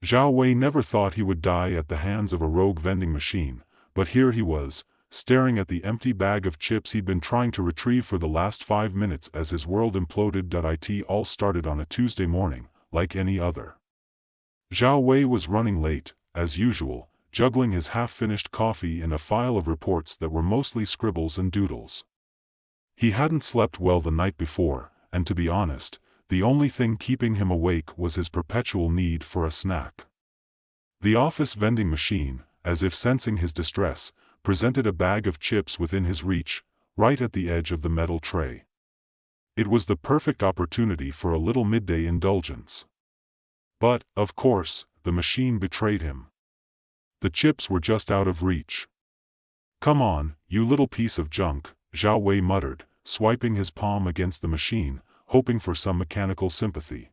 Zhao Wei never thought he would die at the hands of a rogue vending machine, but here he was, staring at the empty bag of chips he'd been trying to retrieve for the last 5 minutes as his world imploded. It all started on a Tuesday morning, like any other. Zhao Wei was running late, as usual, juggling his half-finished coffee and a file of reports that were mostly scribbles and doodles. He hadn't slept well the night before, and to be honest, the only thing keeping him awake was his perpetual need for a snack. The office vending machine, as if sensing his distress, presented a bag of chips within his reach, right at the edge of the metal tray. It was the perfect opportunity for a little midday indulgence. But, of course, the machine betrayed him. The chips were just out of reach. "Come on, you little piece of junk," Zhao Wei muttered, swiping his palm against the machine, hoping for some mechanical sympathy.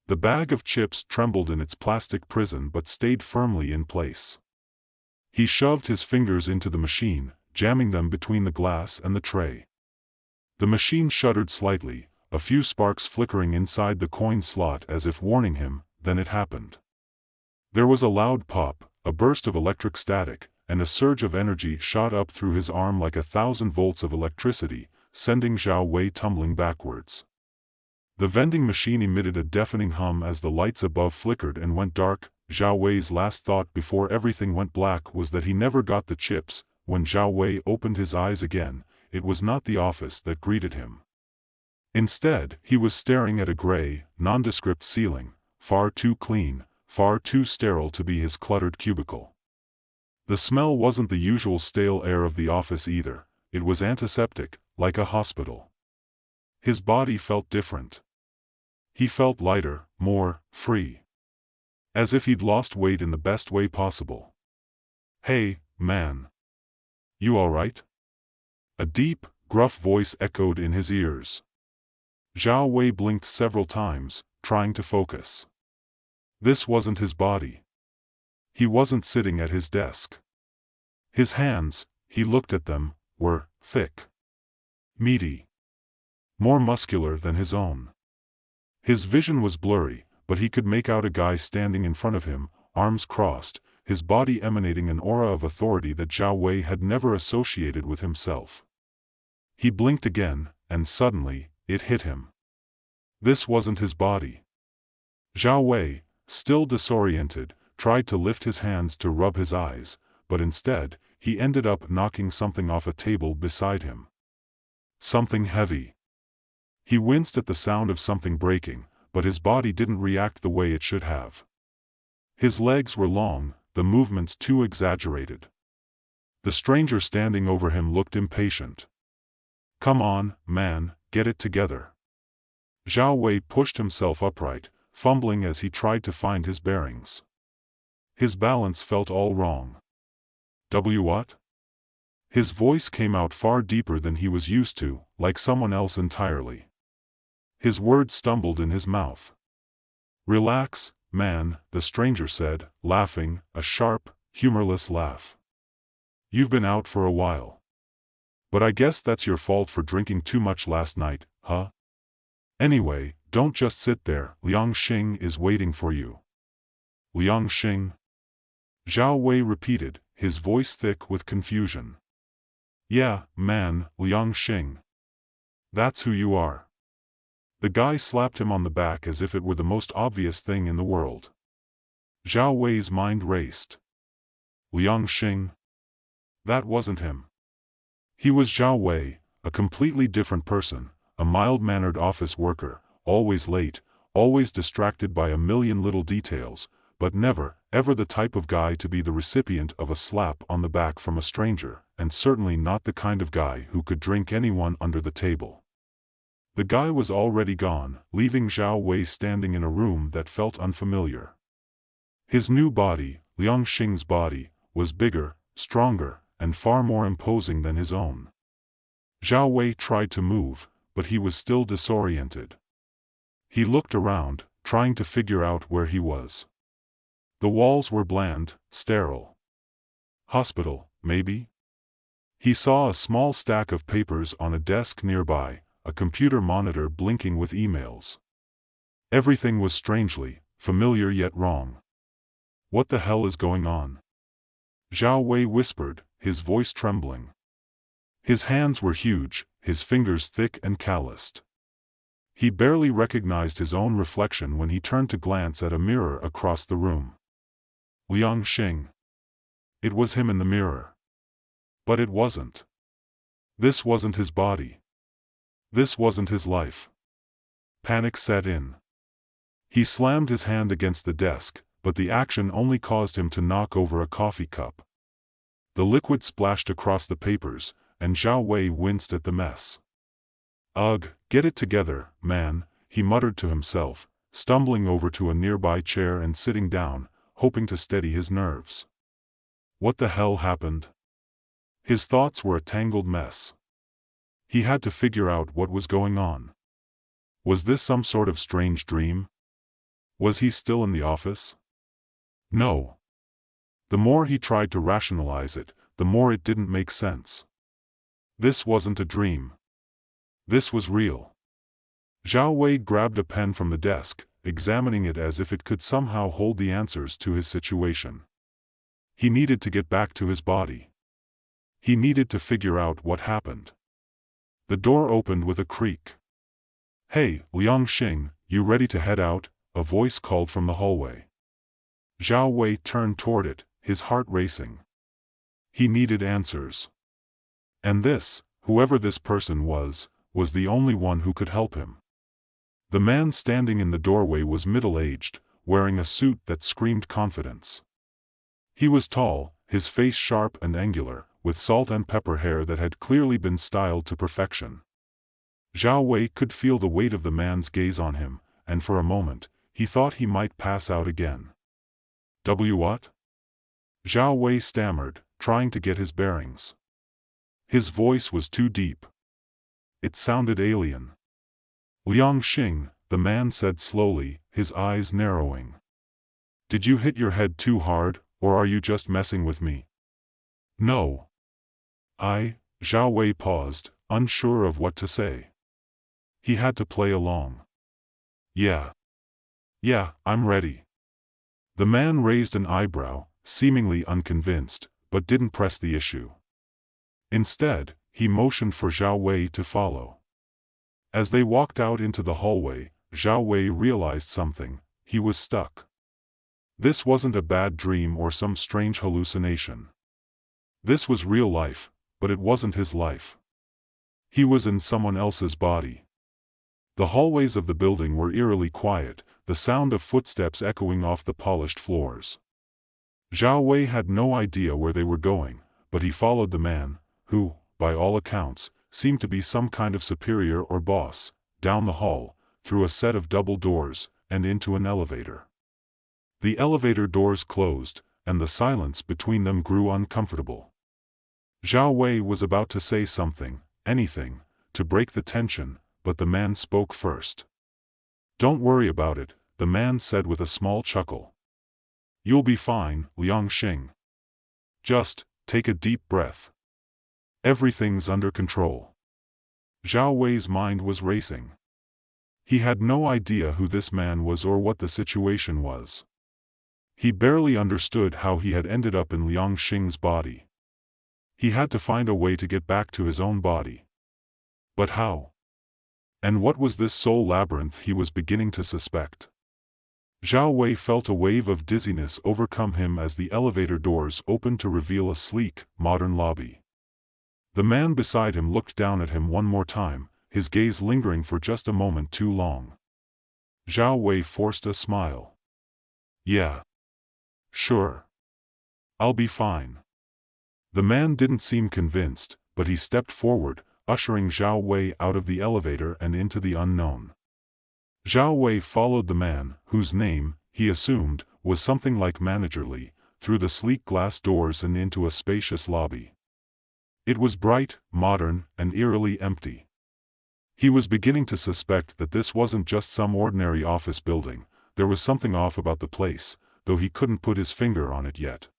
The bag of chips trembled in its plastic prison but stayed firmly in place. He shoved his fingers into the machine, jamming them between the glass and the tray. The machine shuddered slightly, a few sparks flickering inside the coin slot as if warning him. Then it happened. There was a loud pop, a burst of electric static, and a surge of energy shot up through his arm like 1,000 volts of electricity, sending Zhao Wei tumbling backwards. The vending machine emitted a deafening hum as the lights above flickered and went dark. Zhao Wei's last thought before everything went black was that he never got the chips. When Zhao Wei opened his eyes again, it was not the office that greeted him. Instead, he was staring at a gray, nondescript ceiling, far too clean, far too sterile to be his cluttered cubicle. The smell wasn't the usual stale air of the office either, it was antiseptic, like a hospital. His body felt different. He felt lighter, more free. As if he'd lost weight in the best way possible. "Hey, man. You alright?" A deep, gruff voice echoed in his ears. Zhao Wei blinked several times, trying to focus. This wasn't his body. He wasn't sitting at his desk. His hands, he looked at them, were thick. Meaty. More muscular than his own. His vision was blurry, but he could make out a guy standing in front of him, arms crossed, his body emanating an aura of authority that Zhao Wei had never associated with himself. He blinked again, and suddenly, it hit him. This wasn't his body. Zhao Wei, still disoriented, tried to lift his hands to rub his eyes, but instead, he ended up knocking something off a table beside him. Something heavy. He winced at the sound of something breaking, but his body didn't react the way it should have. His legs were long, the movements too exaggerated. The stranger standing over him looked impatient. "Come on, man, get it together." Zhao Wei pushed himself upright, fumbling as he tried to find his bearings. His balance felt all wrong. What? His voice came out far deeper than he was used to, like someone else entirely. His words stumbled in his mouth. "Relax, man," the stranger said, laughing, a sharp, humorless laugh. "You've been out for a while. But I guess that's your fault for drinking too much last night, huh? Anyway, don't just sit there, Liang Xing is waiting for you." "Liang Xing?" Zhao Wei repeated, his voice thick with confusion. "Yeah, man, Liang Xing. That's who you are." The guy slapped him on the back as if it were the most obvious thing in the world. Zhao Wei's mind raced. Liang Xing? That wasn't him. He was Zhao Wei, a completely different person, a mild-mannered office worker, always late, always distracted by a million little details, but never, ever the type of guy to be the recipient of a slap on the back from a stranger, and certainly not the kind of guy who could drink anyone under the table. The guy was already gone, leaving Zhao Wei standing in a room that felt unfamiliar. His new body, Liang Xing's body, was bigger, stronger, and far more imposing than his own. Zhao Wei tried to move, but he was still disoriented. He looked around, trying to figure out where he was. The walls were bland, sterile. Hospital, maybe? He saw a small stack of papers on a desk nearby, a computer monitor blinking with emails. Everything was strangely familiar yet wrong. What the hell is going on? Zhao Wei whispered, his voice trembling. His hands were huge, his fingers thick and calloused. He barely recognized his own reflection when he turned to glance at a mirror across the room. Liang Xing. It was him in the mirror. But it wasn't. This wasn't his body. This wasn't his life. Panic set in. He slammed his hand against the desk, but the action only caused him to knock over a coffee cup. The liquid splashed across the papers, and Zhao Wei winced at the mess. Ugh, get it together, man, he muttered to himself, stumbling over to a nearby chair and sitting down, hoping to steady his nerves. What the hell happened? His thoughts were a tangled mess. He had to figure out what was going on. Was this some sort of strange dream? Was he still in the office? No. The more he tried to rationalize it, the more it didn't make sense. This wasn't a dream. This was real. Zhao Wei grabbed a pen from the desk, examining it as if it could somehow hold the answers to his situation. He needed to get back to his body. He needed to figure out what happened. The door opened with a creak. Hey, Liang Xing, you ready to head out? A voice called from the hallway. Zhao Wei turned toward it, his heart racing. He needed answers. And this, whoever this person was the only one who could help him. The man standing in the doorway was middle-aged, wearing a suit that screamed confidence. He was tall, his face sharp and angular, with salt and pepper hair that had clearly been styled to perfection. Zhao Wei could feel the weight of the man's gaze on him, and for a moment, he thought he might pass out again. What? Zhao Wei stammered, trying to get his bearings. His voice was too deep. It sounded alien. Liang Xing, the man said slowly, his eyes narrowing. Did you hit your head too hard, or are you just messing with me? No. Zhao Wei paused, unsure of what to say. He had to play along. Yeah, I'm ready. The man raised an eyebrow, seemingly unconvinced, but didn't press the issue. Instead, he motioned for Zhao Wei to follow. As they walked out into the hallway, Zhao Wei realized something: he was stuck. This wasn't a bad dream or some strange hallucination. This was real life, but it wasn't his life. He was in someone else's body. The hallways of the building were eerily quiet, the sound of footsteps echoing off the polished floors. Zhao Wei had no idea where they were going, but he followed the man, who, by all accounts, seemed to be some kind of superior or boss, down the hall, through a set of double doors, and into an elevator. The elevator doors closed, and the silence between them grew uncomfortable. Zhao Wei was about to say something, anything, to break the tension, but the man spoke first. Don't worry about it, the man said with a small chuckle. You'll be fine, Liang Xing. Just take a deep breath. Everything's under control. Zhao Wei's mind was racing. He had no idea who this man was or what the situation was. He barely understood how he had ended up in Liang Xing's body. He had to find a way to get back to his own body. But how? And what was this soul labyrinth he was beginning to suspect? Zhao Wei felt a wave of dizziness overcome him as the elevator doors opened to reveal a sleek, modern lobby. The man beside him looked down at him one more time, his gaze lingering for just a moment too long. Zhao Wei forced a smile. Yeah. Sure. I'll be fine. The man didn't seem convinced, but he stepped forward, ushering Zhao Wei out of the elevator and into the unknown. Zhao Wei followed the man, whose name, he assumed, was something like Manager Li, through the sleek glass doors and into a spacious lobby. It was bright, modern, and eerily empty. He was beginning to suspect that this wasn't just some ordinary office building. There was something off about the place, though he couldn't put his finger on it yet.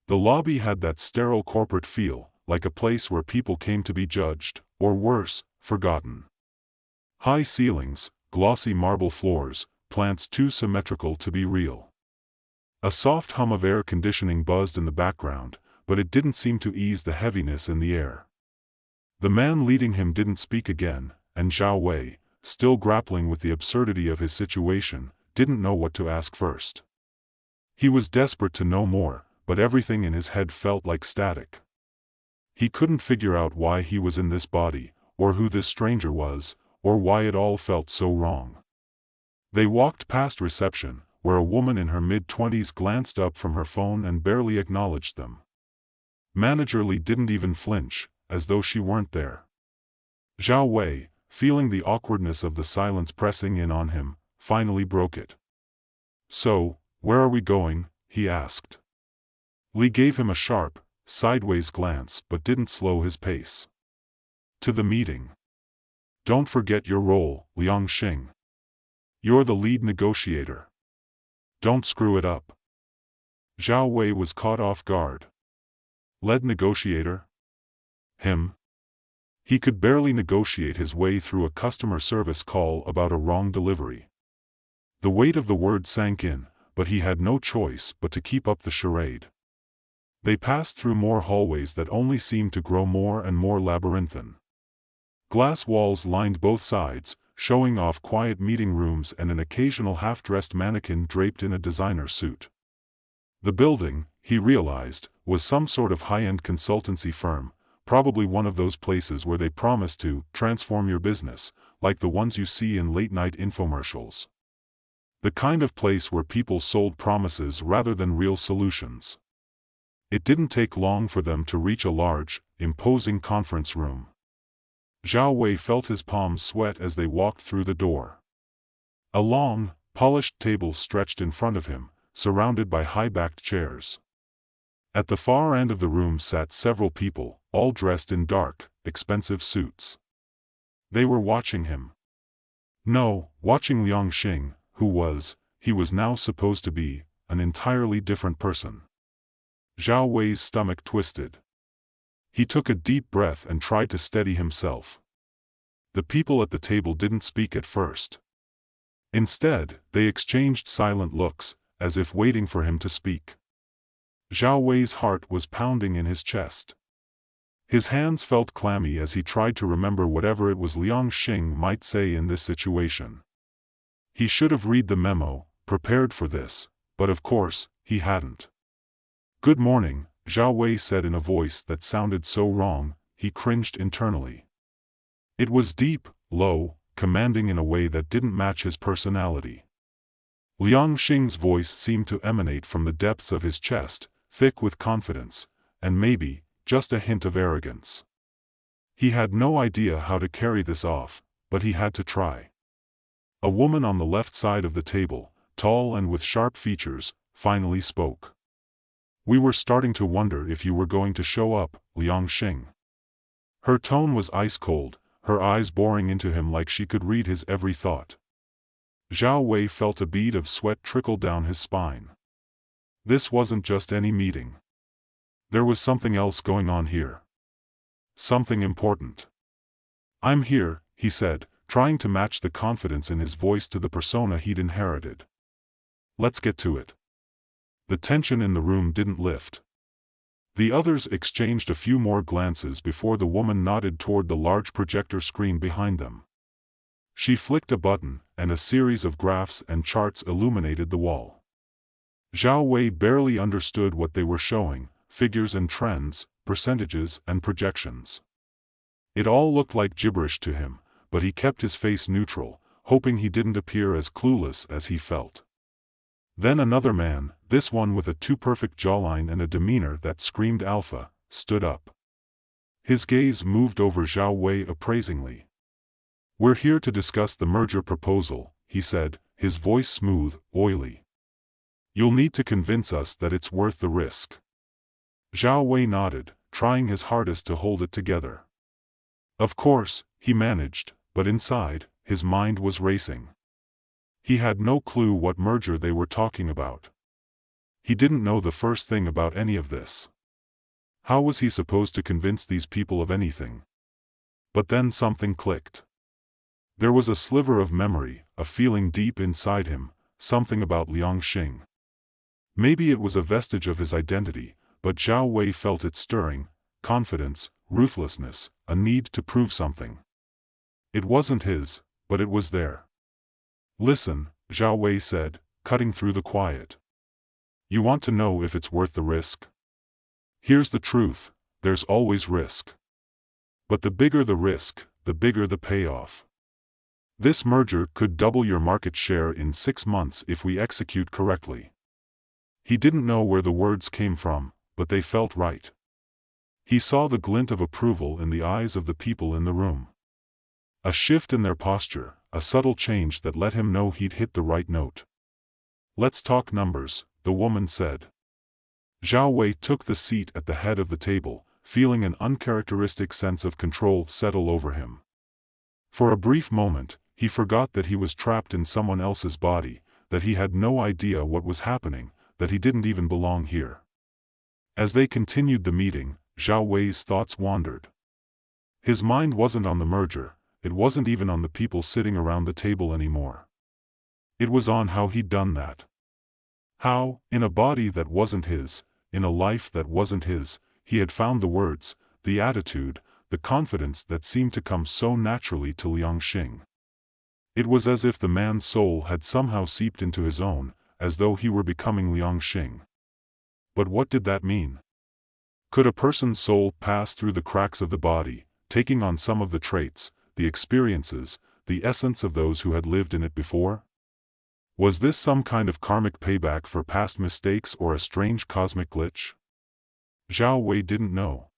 The lobby had that sterile corporate feel, like a place where people came to be judged, or worse, forgotten. High ceilings, glossy marble floors, plants too symmetrical to be real. A soft hum of air conditioning buzzed in the background, but it didn't seem to ease the heaviness in the air. The man leading him didn't speak again, and Zhao Wei, still grappling with the absurdity of his situation, didn't know what to ask first. He was desperate to know more, but everything in his head felt like static. He couldn't figure out why he was in this body, or who this stranger was, or why it all felt so wrong. They walked past reception, where a woman in her mid-20s glanced up from her phone and barely acknowledged them. Manager Li didn't even flinch, as though she weren't there. Zhao Wei, feeling the awkwardness of the silence pressing in on him, finally broke it. "So, where are we going?" he asked. Li gave him a sharp, sideways glance but didn't slow his pace. "To the meeting. Don't forget your role, Liang Xing. You're the lead negotiator. Don't screw it up." Zhao Wei was caught off guard. Lead negotiator? Him? He could barely negotiate his way through a customer service call about a wrong delivery. The weight of the word sank in, but he had no choice but to keep up the charade. They passed through more hallways that only seemed to grow more and more labyrinthine. Glass walls lined both sides, showing off quiet meeting rooms and an occasional half-dressed mannequin draped in a designer suit. The building, he realized, was some sort of high-end consultancy firm, probably one of those places where they promise to transform your business, like the ones you see in late-night infomercials. The kind of place where people sold promises rather than real solutions. It didn't take long for them to reach a large, imposing conference room. Zhao Wei felt his palms sweat as they walked through the door. A long, polished table stretched in front of him, surrounded by high-backed chairs. At the far end of the room sat several people, all dressed in dark, expensive suits. They were watching him. No, watching Liang Xing, he was now supposed to be, an entirely different person. Zhao Wei's stomach twisted. He took a deep breath and tried to steady himself. The people at the table didn't speak at first. Instead, they exchanged silent looks, as if waiting for him to speak. Zhao Wei's heart was pounding in his chest. His hands felt clammy as he tried to remember whatever it was Liang Xing might say in this situation. He should have read the memo, prepared for this, but of course, he hadn't. "Good morning," Zhao Wei said in a voice that sounded so wrong, he cringed internally. It was deep, low, commanding in a way that didn't match his personality. Liang Xing's voice seemed to emanate from the depths of his chest, thick with confidence, and maybe, just a hint of arrogance. He had no idea how to carry this off, but he had to try. A woman on the left side of the table, tall and with sharp features, finally spoke. "We were starting to wonder if you were going to show up, Liang Xing." Her tone was ice-cold, her eyes boring into him like she could read his every thought. Zhao Wei felt a bead of sweat trickle down his spine. This wasn't just any meeting. There was something else going on here. Something important. "I'm here," he said, trying to match the confidence in his voice to the persona he'd inherited. "Let's get to it." The tension in the room didn't lift. The others exchanged a few more glances before the woman nodded toward the large projector screen behind them. She flicked a button, and a series of graphs and charts illuminated the wall. Zhao Wei barely understood what they were showing, figures and trends, percentages and projections. It all looked like gibberish to him, but he kept his face neutral, hoping he didn't appear as clueless as he felt. Then another man, this one with a too-perfect jawline and a demeanor that screamed alpha, stood up. His gaze moved over Zhao Wei appraisingly. "We're here to discuss the merger proposal," he said, his voice smooth, oily. "You'll need to convince us that it's worth the risk." Zhao Wei nodded, trying his hardest to hold it together. Of course, he managed, but inside, his mind was racing. He had no clue what merger they were talking about. He didn't know the first thing about any of this. How was he supposed to convince these people of anything? But then something clicked. There was a sliver of memory, a feeling deep inside him, something about Liang Xing. Maybe it was a vestige of his identity, but Zhao Wei felt it stirring: confidence, ruthlessness, a need to prove something. It wasn't his, but it was there. "Listen," Zhao Wei said, cutting through the quiet. "You want to know if it's worth the risk? Here's the truth: there's always risk. But the bigger the risk, the bigger the payoff. This merger could double your market share in 6 months if we execute correctly." He didn't know where the words came from, but they felt right. He saw the glint of approval in the eyes of the people in the room. A shift in their posture, a subtle change that let him know he'd hit the right note. "Let's talk numbers," the woman said. Zhao Wei took the seat at the head of the table, feeling an uncharacteristic sense of control settle over him. For a brief moment, he forgot that he was trapped in someone else's body, that he had no idea what was happening, that he didn't even belong here. As they continued the meeting, Zhao Wei's thoughts wandered. His mind wasn't on the merger, it wasn't even on the people sitting around the table anymore. It was on how he'd done that. How, in a body that wasn't his, in a life that wasn't his, he had found the words, the attitude, the confidence that seemed to come so naturally to Liang Xing. It was as if the man's soul had somehow seeped into his own, as though he were becoming Liang Xing. But what did that mean? Could a person's soul pass through the cracks of the body, taking on some of the traits, the experiences, the essence of those who had lived in it before? Was this some kind of karmic payback for past mistakes or a strange cosmic glitch? Zhao Wei didn't know.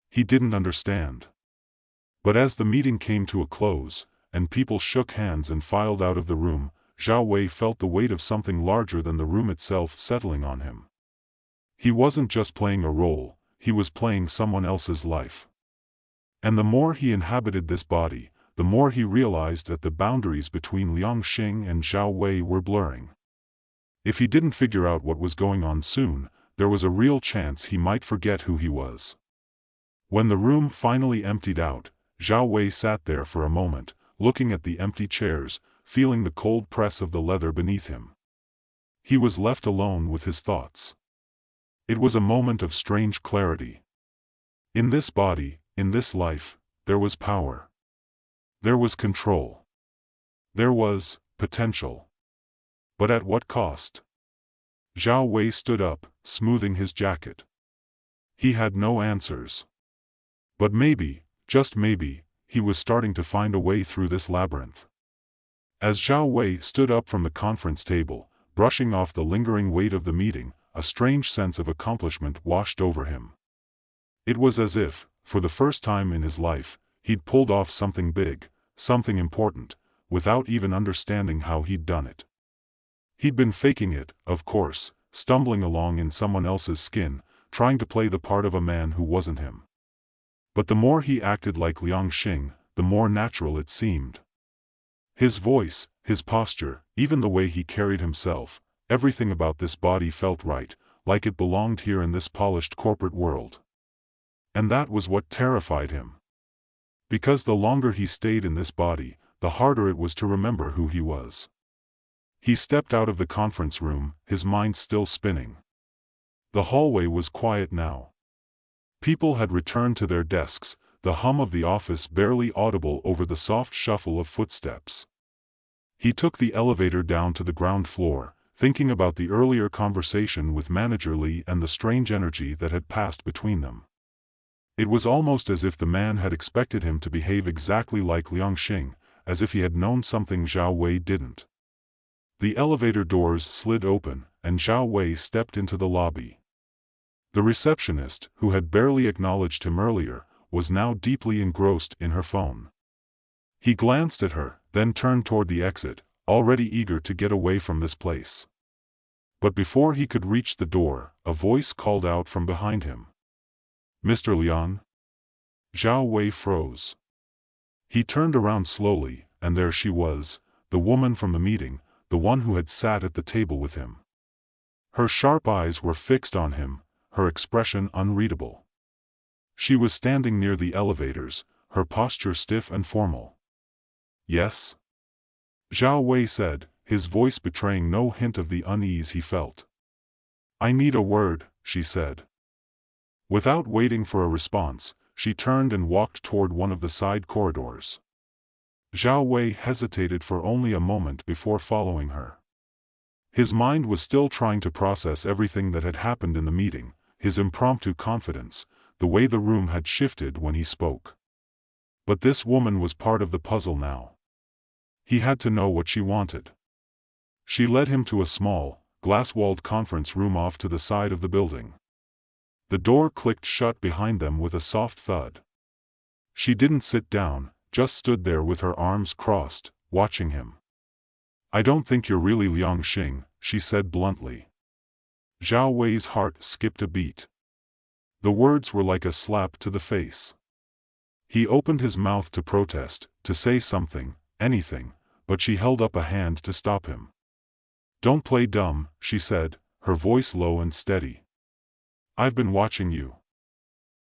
He didn't understand. But as the meeting came to a close, and people shook hands and filed out of the room, Zhao Wei felt the weight of something larger than the room itself settling on him. He wasn't just playing a role, he was playing someone else's life. And the more he inhabited this body, the more he realized that the boundaries between Liang Xing and Zhao Wei were blurring. If he didn't figure out what was going on soon, there was a real chance he might forget who he was. When the room finally emptied out, Zhao Wei sat there for a moment, looking at the empty chairs, feeling the cold press of the leather beneath him. He was left alone with his thoughts. It was a moment of strange clarity. In this body, in this life, there was power. There was control. There was potential. But at what cost? Zhao Wei stood up, smoothing his jacket. He had no answers. But maybe, just maybe, he was starting to find a way through this labyrinth. As Zhao Wei stood up from the conference table, brushing off the lingering weight of the meeting, a strange sense of accomplishment washed over him. It was as if, for the first time in his life, he'd pulled off something big, something important, without even understanding how he'd done it. He'd been faking it, of course, stumbling along in someone else's skin, trying to play the part of a man who wasn't him. But the more he acted like Liang Xing, the more natural it seemed. His voice, his posture, even the way he carried himself, everything about this body felt right, like it belonged here in this polished corporate world. And that was what terrified him. Because the longer he stayed in this body, the harder it was to remember who he was. He stepped out of the conference room, his mind still spinning. The hallway was quiet now. People had returned to their desks, the hum of the office barely audible over the soft shuffle of footsteps. He took the elevator down to the ground floor, thinking about the earlier conversation with Manager Li and the strange energy that had passed between them. It was almost as if the man had expected him to behave exactly like Liang Xing, as if he had known something Zhao Wei didn't. The elevator doors slid open, and Zhao Wei stepped into the lobby. The receptionist, who had barely acknowledged him earlier, was now deeply engrossed in her phone. He glanced at her, then turned toward the exit, already eager to get away from this place. But before he could reach the door, a voice called out from behind him. "Mr. Liang?" Zhao Wei froze. He turned around slowly, and there she was, the woman from the meeting, the one who had sat at the table with him. Her sharp eyes were fixed on him, her expression unreadable. She was standing near the elevators, her posture stiff and formal. "Yes?" Zhao Wei said, his voice betraying no hint of the unease he felt. I need a word, she said. Without waiting for a response, she turned and walked toward one of the side corridors. Zhao Wei hesitated for only a moment before following her. His mind was still trying to process everything that had happened in the meeting, his impromptu confidence, the way the room had shifted when he spoke. But this woman was part of the puzzle now. He had to know what she wanted. She led him to a small, glass-walled conference room off to the side of the building. The door clicked shut behind them with a soft thud. She didn't sit down, just stood there with her arms crossed, watching him. I don't think you're really Liang Xing, she said bluntly. Zhao Wei's heart skipped a beat. The words were like a slap to the face. He opened his mouth to protest, to say something, anything, but she held up a hand to stop him. Don't play dumb, she said, her voice low and steady. I've been watching you.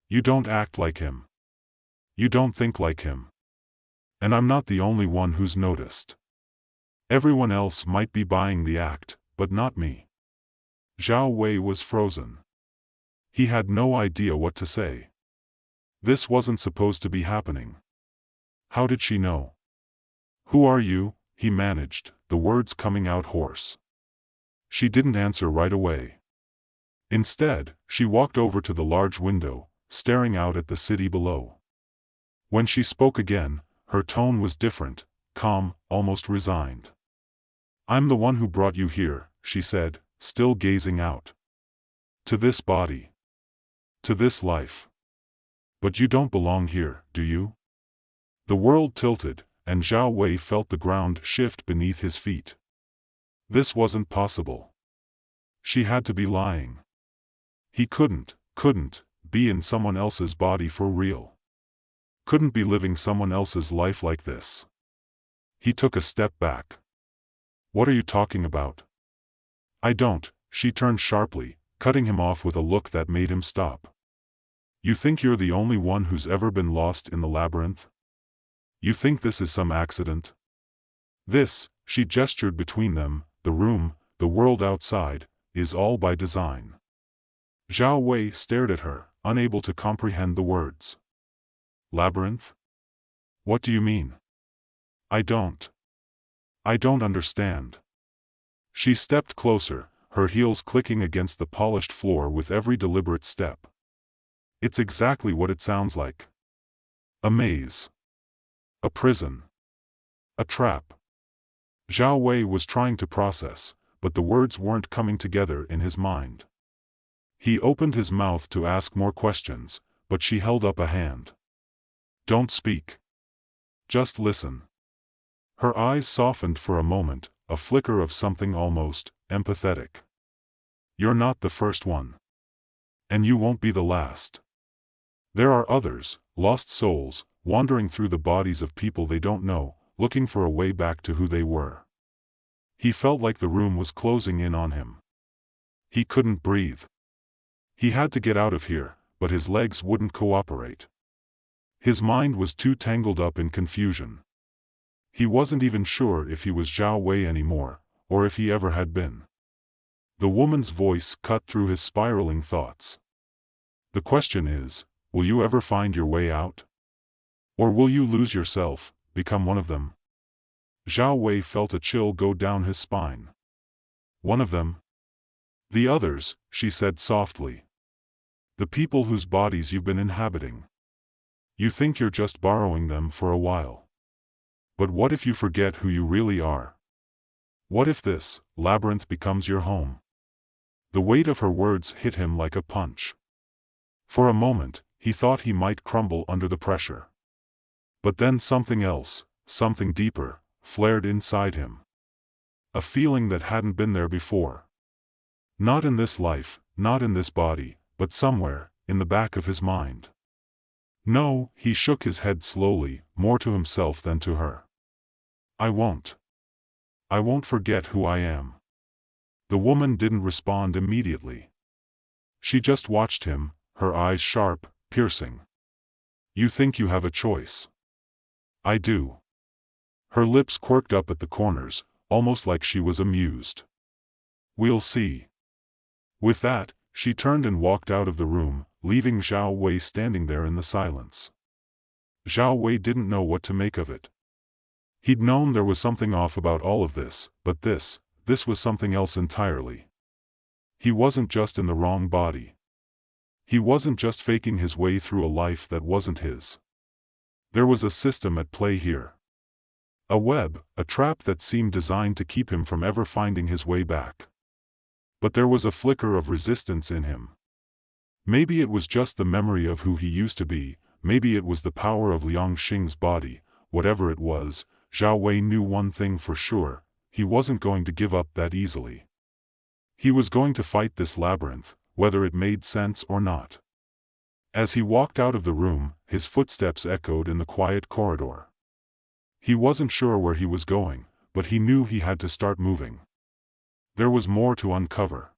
You don't act like him. You don't think like him. And I'm not the only one who's noticed. Everyone else might be buying the act, but not me. Zhao Wei was frozen. He had no idea what to say. This wasn't supposed to be happening. How did she know? Who are you? He managed, the words coming out hoarse. She didn't answer right away. Instead, she walked over to the large window, staring out at the city below. When she spoke again, her tone was different, calm, almost resigned. I'm the one who brought you here, she said, still gazing out. To this body. To this life. But you don't belong here, do you? The world tilted, and Zhao Wei felt the ground shift beneath his feet. This wasn't possible. She had to be lying. He couldn't be in someone else's body for real. Couldn't be living someone else's life like this. He took a step back. What are you talking about? I don't, she turned sharply, cutting him off with a look that made him stop. You think you're the only one who's ever been lost in the labyrinth? You think this is some accident? This, she gestured between them, the room, the world outside, is all by design. Zhao Wei stared at her, unable to comprehend the words. Labyrinth? What do you mean? I don't understand. She stepped closer, her heels clicking against the polished floor with every deliberate step. It's exactly what it sounds like. A maze. A prison. A trap. Zhao Wei was trying to process, but the words weren't coming together in his mind. He opened his mouth to ask more questions, but she held up a hand. Don't speak. Just listen. Her eyes softened for a moment, a flicker of something almost empathetic. You're not the first one. And you won't be the last. There are others, lost souls, wandering through the bodies of people they don't know, looking for a way back to who they were. He felt like the room was closing in on him. He couldn't breathe. He had to get out of here, but his legs wouldn't cooperate. His mind was too tangled up in confusion. He wasn't even sure if he was Zhao Wei anymore, or if he ever had been. The woman's voice cut through his spiraling thoughts. The question is, will you ever find your way out? Or will you lose yourself, become one of them? Zhao Wei felt a chill go down his spine. One of them? The others, she said softly. The people whose bodies you've been inhabiting. You think you're just borrowing them for a while. But what if you forget who you really are? What if this labyrinth becomes your home? The weight of her words hit him like a punch. For a moment, he thought he might crumble under the pressure. But then something else, something deeper, flared inside him. A feeling that hadn't been there before. Not in this life, not in this body, but somewhere, in the back of his mind. No, he shook his head slowly, more to himself than to her. I won't forget who I am. The woman didn't respond immediately. She just watched him, her eyes sharp, piercing. You think you have a choice? I do. Her lips quirked up at the corners, almost like she was amused. We'll see. With that, she turned and walked out of the room, leaving Zhao Wei standing there in the silence. Zhao Wei didn't know what to make of it. He'd known there was something off about all of this, but this was something else entirely. He wasn't just in the wrong body. He wasn't just faking his way through a life that wasn't his. There was a system at play here. A web, a trap that seemed designed to keep him from ever finding his way back. But there was a flicker of resistance in him. Maybe it was just the memory of who he used to be, maybe it was the power of Liang Xing's body. Whatever it was, Zhao Wei knew one thing for sure: he wasn't going to give up that easily. He was going to fight this labyrinth, whether it made sense or not. As he walked out of the room, his footsteps echoed in the quiet corridor. He wasn't sure where he was going, but he knew he had to start moving. There was more to uncover.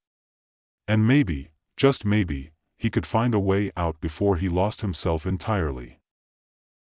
And maybe, just maybe, he could find a way out before he lost himself entirely.